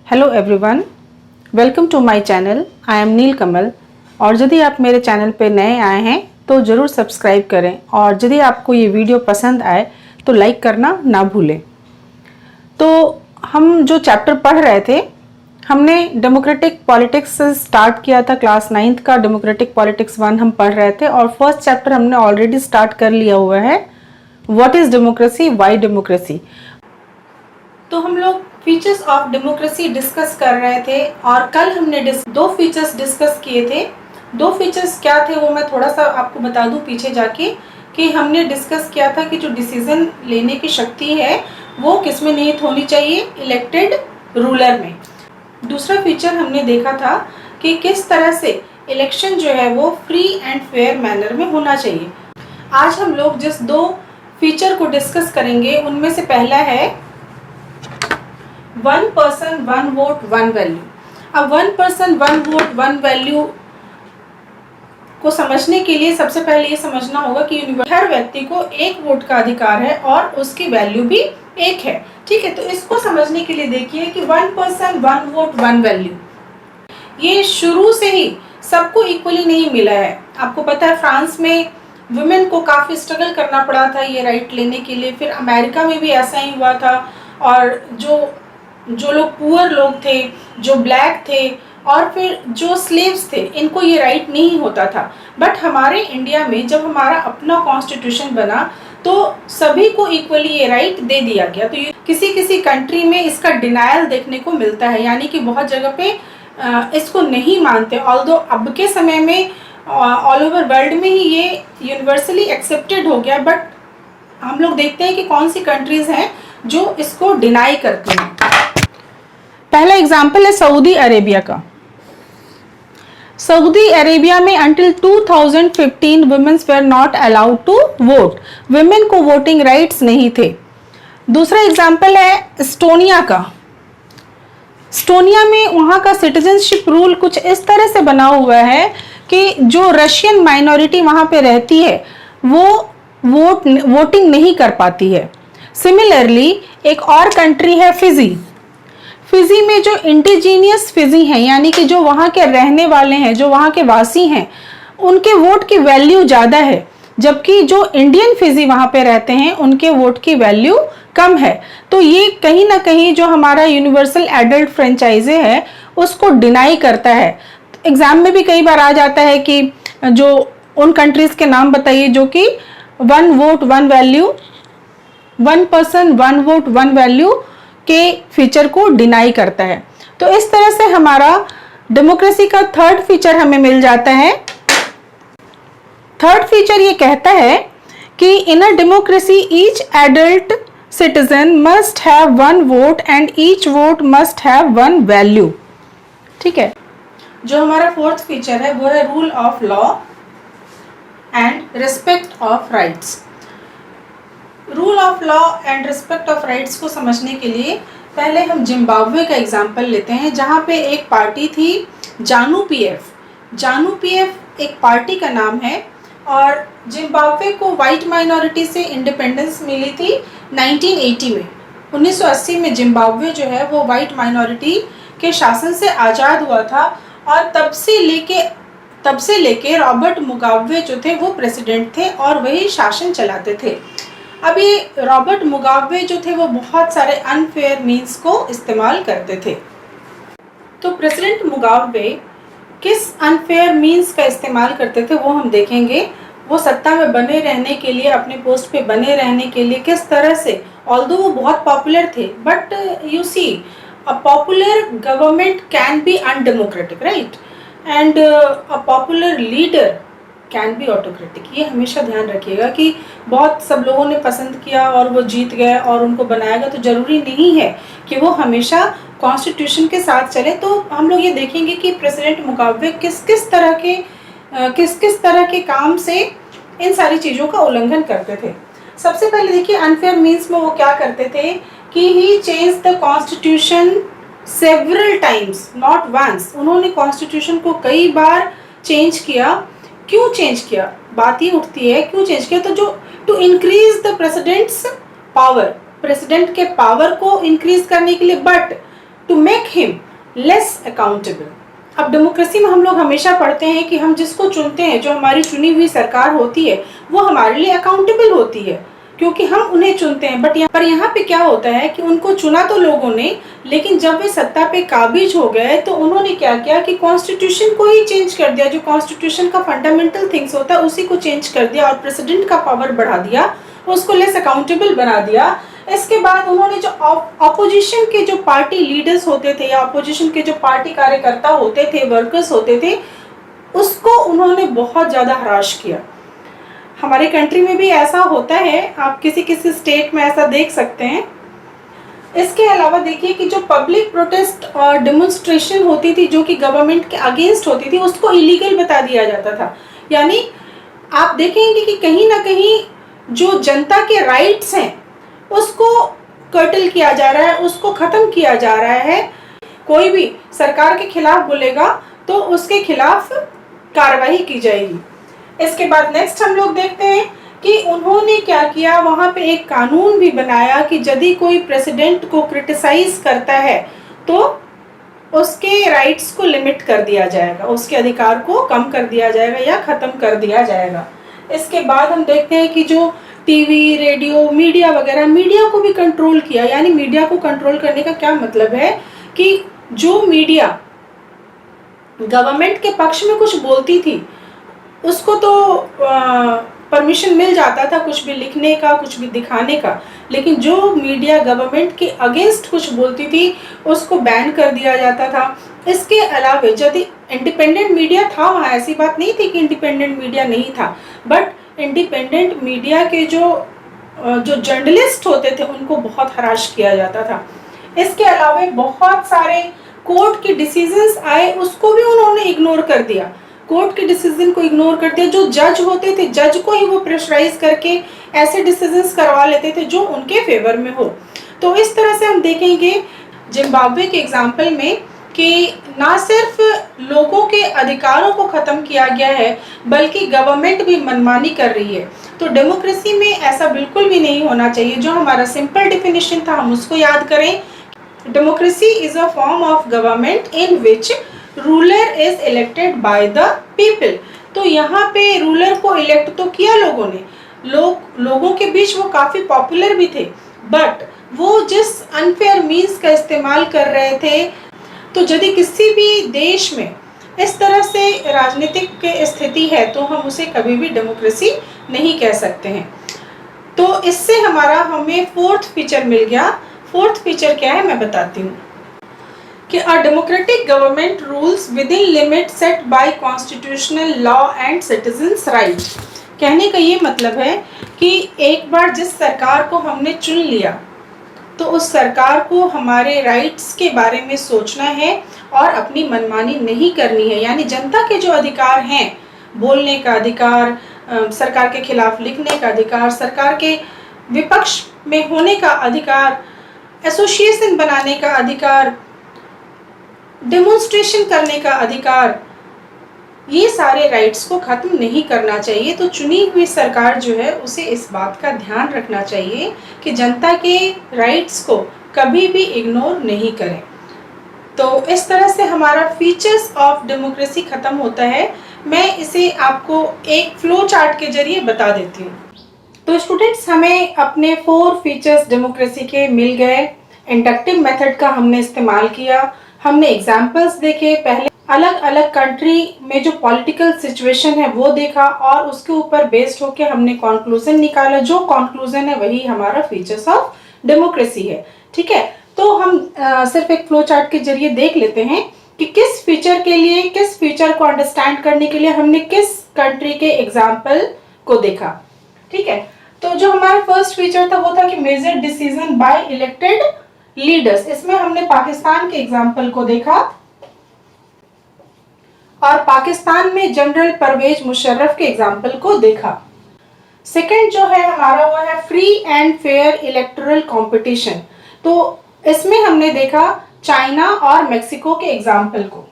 Hello everyone, welcome to my channel. I am Neel Kamal. और यदि आप मेरे चैनल पे नए आए हैं तो ज़रूर सब्सक्राइब करें और यदि आपको ये वीडियो पसंद आए तो लाइक करना ना भूलें। तो हम जो चैप्टर पढ़ रहे थे, हमने डेमोक्रेटिक पॉलिटिक्स से स्टार्ट किया था। क्लास 9th का डेमोक्रेटिक पॉलिटिक्स 1 हम पढ़ रहे थे और फर्स्ट चैप्टर हमने ऑलरेडी स्टार्ट कर लिया हुआ है, what is democracy, why democracy. तो हम लोग फीचर्स ऑफ डेमोक्रेसी डिस्कस कर रहे थे और कल हमने दो फीचर्स डिस्कस किए थे। दो फीचर्स क्या थे वो मैं थोड़ा सा आपको बता दूं पीछे जाके, कि हमने डिस्कस किया था कि जो डिसीजन लेने की शक्ति है वो किस में निहित होनी चाहिए, इलेक्टेड रूलर में। दूसरा फीचर हमने देखा था कि किस तरह से इलेक्शन जो है वो फ्री एंड फेयर मैनर में होना चाहिए। आज हम लोग जिस दो फीचर को डिस्कस करेंगे उनमें से पहला है 1 person 1 vote 1 वैल्यू। अब 1 person 1 vote 1 वैल्यू को समझने के लिए सबसे पहले ये समझना होगा कि हर व्यक्ति को एक वोट का अधिकार है और उसकी वैल्यू भी एक है। ठीक है, तो इसको समझने के लिए देखिए कि 1 person 1 vote 1 वैल्यू ये शुरू से ही सबको इक्वली नहीं मिला है। आपको पता है फ्रांस में वुमेन को काफी स्ट्रगल करना पड़ा था ये राइट लेने के लिए, फिर अमेरिका में भी ऐसा ही हुआ था। और जो लोग पुअर लोग थे, जो ब्लैक थे और फिर जो स्लेव्स थे, इनको ये राइट नहीं होता था। बट हमारे इंडिया में जब हमारा अपना कॉन्स्टिट्यूशन बना तो सभी को इक्वली ये राइट दे दिया गया। तो ये किसी किसी कंट्री में इसका डिनायल देखने को मिलता है, यानी कि बहुत जगह पे इसको नहीं मानते। ऑल्दो अब के समय में ऑल ओवर वर्ल्ड में ही ये यूनिवर्सली एक्सेप्टेड हो गया, बट हम लोग देखते हैं कि कौन सी कंट्रीज हैं जो इसको डिनाई करती हैं। पहला एग्जाम्पल है सऊदी अरेबिया का। सऊदी अरेबिया में until 2015 women's were not allowed to vote. Women को वोटिंग राइट्स नहीं थे। दूसरा एग्जाम्पल है एस्टोनिया का। एस्टोनिया में वहाँ का सिटीजनशिप रूल कुछ इस तरह से बना हुआ है कि जो रशियन माइनॉरिटी वहाँ पे रहती है वो वोटिंग नहीं कर पाती है। सिमिलरली एक और कंट्री है फिजी। फिजी में जो इंडिजीनियस फिजी हैं, यानी कि जो वहाँ के रहने वाले हैं, जो वहाँ के वासी हैं, उनके वोट की वैल्यू ज़्यादा है, जबकि जो इंडियन फिजी वहाँ पे रहते हैं उनके वोट की वैल्यू कम है। तो ये कहीं ना कहीं जो हमारा यूनिवर्सल एडल्ट फ्रेंचाइजे है उसको डिनाई करता है। एग्जाम में भी कई बार आ जाता है कि जो उन कंट्रीज के नाम बताइए जो कि 1 vote 1 value, 1 person 1 vote 1 value के फीचर को डिनाई करता है। तो इस तरह से हमारा डेमोक्रेसी का थर्ड फीचर हमें मिल जाता है। थर्ड फीचर ये कहता है कि in a democracy each adult citizen must have 1 vote and each vote must have 1 value. ठीक है, जो हमारा फोर्थ फीचर है वो है rule of law and respect of rights. Rule of law and respect of rights को समझने के लिए पहले हम जिम्बाब्वे का एग्जाम्पल लेते हैं, जहाँ पे एक पार्टी थी जानू पीएफ। जानू पीएफ एक पार्टी का नाम है और जिम्बाब्वे को वाइट माइनॉरिटी से इंडिपेंडेंस मिली थी 1980 में। 1980 में जिम्बाब्वे जो है वो वाइट माइनॉरिटी के शासन से आज़ाद हुआ था और तब से लेके रॉबर्ट मुगाबे जो थे वो प्रेसिडेंट थे और वही शासन चलाते थे। अब ये रॉबर्ट मुगाबे जो थे वो बहुत सारे अनफेयर मीन्स को इस्तेमाल करते थे। तो प्रेसिडेंट मुगाबे किस अनफेयर मीन्स का इस्तेमाल करते थे वो हम देखेंगे। वो सत्ता में बने रहने के लिए, अपने पोस्ट पे बने रहने के लिए किस तरह से, ऑल्दो वो बहुत पॉपुलर थे, but you see a popular government can be undemocratic, right, and a popular leader can be autocratic. ये हमेशा ध्यान रखिएगा कि बहुत सब लोगों ने पसंद किया और वो जीत गए और उनको बनाया गया, तो ज़रूरी नहीं है कि वो हमेशा कॉन्स्टिट्यूशन के साथ चले। तो हम लोग ये देखेंगे कि प्रेसिडेंट मुगाबे किस किस तरह के काम से इन सारी चीज़ों का उल्लंघन करते थे। सबसे पहले देखिए अनफेयर मीन्स में वो क्या करते थे कि he change the constitution several times, not once. उन्होंने कॉन्स्टिट्यूशन को कई बार चेंज किया। क्यों चेंज किया, बात ये उठती है क्यों चेंज किया, तो जो to increase the president's power, president के पावर को इंक्रीज करने के लिए, but to make him less accountable. अब डेमोक्रेसी में हम लोग हमेशा पढ़ते हैं कि हम जिसको चुनते हैं, जो हमारी चुनी हुई सरकार होती है, वो हमारे लिए अकाउंटेबल होती है क्योंकि हम उन्हें चुनते हैं। पर यहाँ पे क्या होता है कि उनको चुना तो लोगों ने, लेकिन जब वे सत्ता पे काबिज हो गए तो उन्होंने क्या किया कि कॉन्स्टिट्यूशन को ही चेंज कर दिया। जो कॉन्स्टिट्यूशन का फंडामेंटल थिंग्स होता है उसी को चेंज कर दिया और प्रेसिडेंट का पावर बढ़ा दिया, उसको लेस अकाउंटेबल बना दिया। इसके बाद उन्होंने जो ऑपोजिशन के जो पार्टी लीडर्स होते थे या ऑपोजिशन के जो पार्टी कार्यकर्ता होते थे, वर्कर्स होते थे, उसको उन्होंने बहुत ज्यादा हराश किया। हमारे कंट्री में भी ऐसा होता है, आप किसी किसी स्टेट में ऐसा देख सकते हैं। इसके अलावा देखिए कि जो पब्लिक प्रोटेस्ट और डेमोन्स्ट्रेशन होती थी जो कि गवर्नमेंट के अगेंस्ट होती थी, उसको इलीगल बता दिया जाता था। यानी आप देखेंगे कि कहीं ना कहीं जो जनता के राइट्स हैं उसको कर्टल किया जा रहा है, उसको खत्म किया जा रहा है। कोई भी सरकार के खिलाफ बोलेगा तो उसके खिलाफ कार्रवाई की जाएगी। इसके बाद नेक्स्ट हम लोग देखते हैं कि उन्होंने क्या किया, वहां पे एक कानून भी बनाया कि यदि कोई प्रेसिडेंट को क्रिटिसाइज करता है तो उसके राइट्स को लिमिट कर दिया जाएगा, उसके अधिकार को कम कर दिया जाएगा या खत्म कर दिया जाएगा। इसके बाद हम देखते हैं कि जो टीवी, रेडियो, मीडिया वगैरह, मीडिया को भी कंट्रोल किया। यानी मीडिया को कंट्रोल करने का क्या मतलब है कि जो मीडिया गवर्नमेंट के पक्ष में कुछ बोलती थी उसको तो परमिशन मिल जाता था कुछ भी लिखने का, कुछ भी दिखाने का, लेकिन जो मीडिया गवर्नमेंट के अगेंस्ट कुछ बोलती थी उसको बैन कर दिया जाता था। इसके अलावा यदि इंडिपेंडेंट मीडिया था, वहाँ ऐसी बात नहीं थी कि इंडिपेंडेंट मीडिया नहीं था, बट इंडिपेंडेंट मीडिया के जो जर्नलिस्ट होते थे उनको बहुत हराश किया जाता था। इसके अलावा बहुत सारे कोर्ट के डिसीजंस आए, उसको भी उन्होंने इग्नोर कर दिया। कोर्ट के डिसीजन को इग्नोर कर दिया। जो जज होते थे, जज को ही वो प्रेशराइज करके ऐसे डिसीजंस करवा लेते थे जो उनके फेवर में हो। तो इस तरह से हम देखेंगे जिम्बाब्वे के एग्जाम्पल में कि ना सिर्फ लोगों के अधिकारों को खत्म किया गया है बल्कि गवर्नमेंट भी मनमानी कर रही है। तो डेमोक्रेसी में ऐसा बिल्कुल भी नहीं होना चाहिए। जो हमारा सिंपल डेफिनेशन था हम उसको याद करें। Democracy is a form of government in which ruler is elected by the people. तो यहाँ पे रूलर को इलेक्ट तो किया लोगों ने, लोगों के बीच वो काफी पॉपुलर भी थे, बट वो जिस अनफेयर मीन्स का इस्तेमाल कर रहे थे। तो यदि किसी भी देश में इस तरह से राजनीतिक स्थिति है तो हम उसे कभी भी डेमोक्रेसी नहीं कह सकते हैं। तो इससे हमें फोर्थ फीचर मिल गया। फोर्थ फीचर क्या है मैं बताती हूँ कि a democratic government rules within limit set by constitutional law and citizens right. कहने का ये मतलब है कि एक बार जिस सरकार को हमने चुन लिया तो उस सरकार को हमारे राइट्स के बारे में सोचना है और अपनी मनमानी नहीं करनी है। यानी जनता के जो अधिकार हैं, बोलने का अधिकार, सरकार के खिलाफ लिखने का अधिकार, सरकार के विपक्ष में होने का अधिकार, एसोसिएशन बनाने का अधिकार, डेमोन्स्ट्रेशन करने का अधिकार, ये सारे राइट्स को खत्म नहीं करना चाहिए। तो चुनी हुई सरकार जो है उसे इस बात का ध्यान रखना चाहिए कि जनता के राइट्स को कभी भी इग्नोर नहीं करें। तो इस तरह से हमारा फीचर्स ऑफ डेमोक्रेसी खत्म होता है। मैं इसे आपको एक फ्लो चार्ट के जरिए बता देती हूँ। तो स्टूडेंट्स, हमें अपने 4 फीचर्स डेमोक्रेसी के मिल गए। इंडक्टिव मेथड का हमने इस्तेमाल किया, हमने एग्जाम्पल्स देखे, पहले अलग अलग कंट्री में जो पॉलिटिकल सिचुएशन है वो देखा और उसके ऊपर बेस्ड होके हमने कंक्लूजन निकाला। जो कंक्लूजन है वही हमारा फीचर्स ऑफ डेमोक्रेसी है। ठीक है, तो हम सिर्फ एक फ्लो चार्ट के जरिए देख लेते हैं कि किस फीचर के लिए, किस फीचर को अंडरस्टैंड करने के लिए हमने किस कंट्री के एग्जाम्पल को देखा। ठीक है, तो जो हमारा फर्स्ट फीचर था वो था कि major decision by elected leaders. इसमें हमने पाकिस्तान के एग्जाम्पल को देखा और पाकिस्तान में जनरल परवेज मुशर्रफ के एग्जाम्पल को देखा। सेकंड जो है हमारा वो है free and fair electoral competition. तो इसमें हमने देखा चाइना और मेक्सिको के एग्जाम्पल को।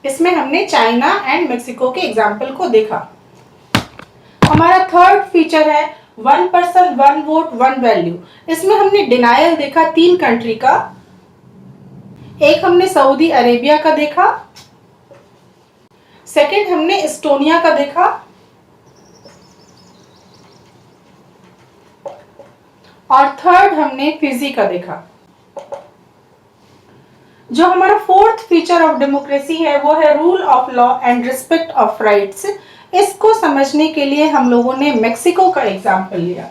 इसमें हमने चाइना एंड मेक्सिको के एग्जाम्पल को देखा। हमारा थर्ड फीचर है one person one vote one value. इसमें हमने डिनायल देखा 3 कंट्री का, एक हमने सऊदी अरेबिया का देखा, सेकंड हमने एस्टोनिया का देखा, और थर्ड हमने फिजी का देखा। जो हमारा फोर्थ फीचर ऑफ डेमोक्रेसी है वो है rule of law and respect of rights. इसको समझने के लिए हम लोगों ने मेक्सिको का एग्जाम्पल लिया।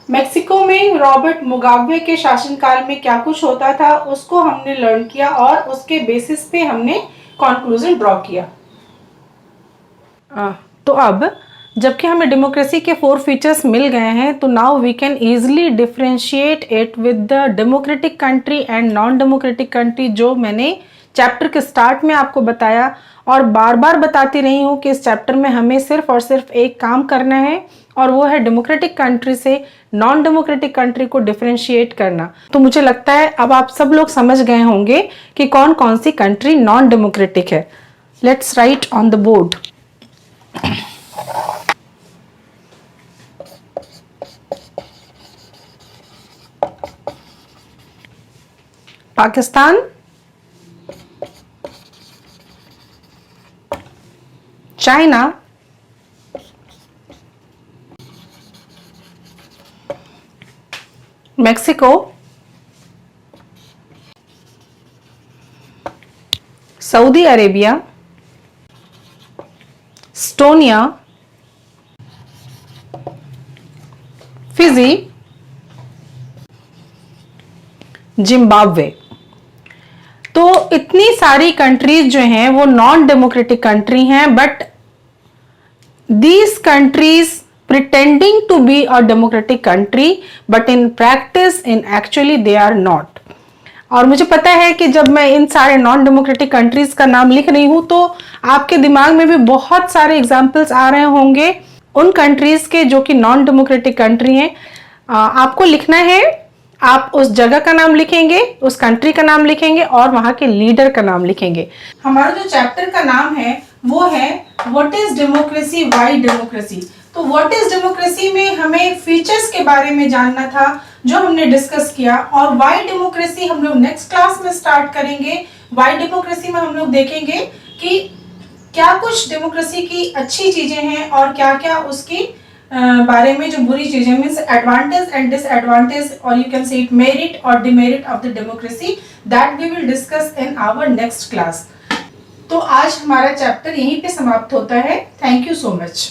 मेक्सिको में रॉबर्ट मुगाबे के शासनकाल में क्या कुछ होता था उसको हमने लर्न किया और उसके बेसिस पे हमने कंक्लूजन ड्रॉ किया। तो अब जबकि हमें डेमोक्रेसी के 4 फीचर्स मिल गए हैं, तो now we can easily differentiate it with the democratic country and non democratic country, जो मैंने चैप्टर के स्टार्ट में आपको बताया और बार बार बताती रही हूँ कि इस चैप्टर में हमें सिर्फ और सिर्फ एक काम करना है और वो है डेमोक्रेटिक कंट्री से नॉन डेमोक्रेटिक कंट्री को डिफरेंशिएट करना। तो मुझे लगता है अब आप सब लोग समझ गए होंगे कि कौन कौन सी कंट्री नॉन डेमोक्रेटिक है। Let's write on the board. Pakistan, China, Mexico, Saudi Arabia, Estonia, Fiji, Zimbabwe. तो इतनी सारी कंट्रीज जो हैं वो नॉन डेमोक्रेटिक कंट्री हैं, but these countries pretending to be a democratic country, but in practice in actually they are not. और मुझे पता है कि जब मैं इन सारे नॉन डेमोक्रेटिक कंट्रीज का नाम लिख रही हूं तो आपके दिमाग में भी बहुत सारे एग्जाम्पल्स आ रहे होंगे उन कंट्रीज के जो कि नॉन डेमोक्रेटिक कंट्री हैं। आपको लिखना है, आप उस जगह का नाम लिखेंगे, उस कंट्री का नाम लिखेंगे और वहां के लीडर का नाम लिखेंगे। हमारा जो चैप्टर का नाम है वो है what is democracy, why democracy. तो व्हाट इज डेमोक्रेसी में हमें फीचर्स के बारे में जानना था जो हमने डिस्कस किया, और व्हाई डेमोक्रेसी हम लोग नेक्स्ट क्लास में स्टार्ट करेंगे। व्हाई डेमोक्रेसी में हम लोग देखेंगे कि क्या कुछ डेमोक्रेसी की अच्छी चीजें हैं और क्या क्या उसकी बारे में जो बुरी चीजें, मीन्स एडवांटेज एंड डिसएडवांटेज, और you can say it merit और demerit of the democracy, that we will discuss in our next class. तो आज हमारा चैप्टर यहीं पे समाप्त होता है। Thank you so much.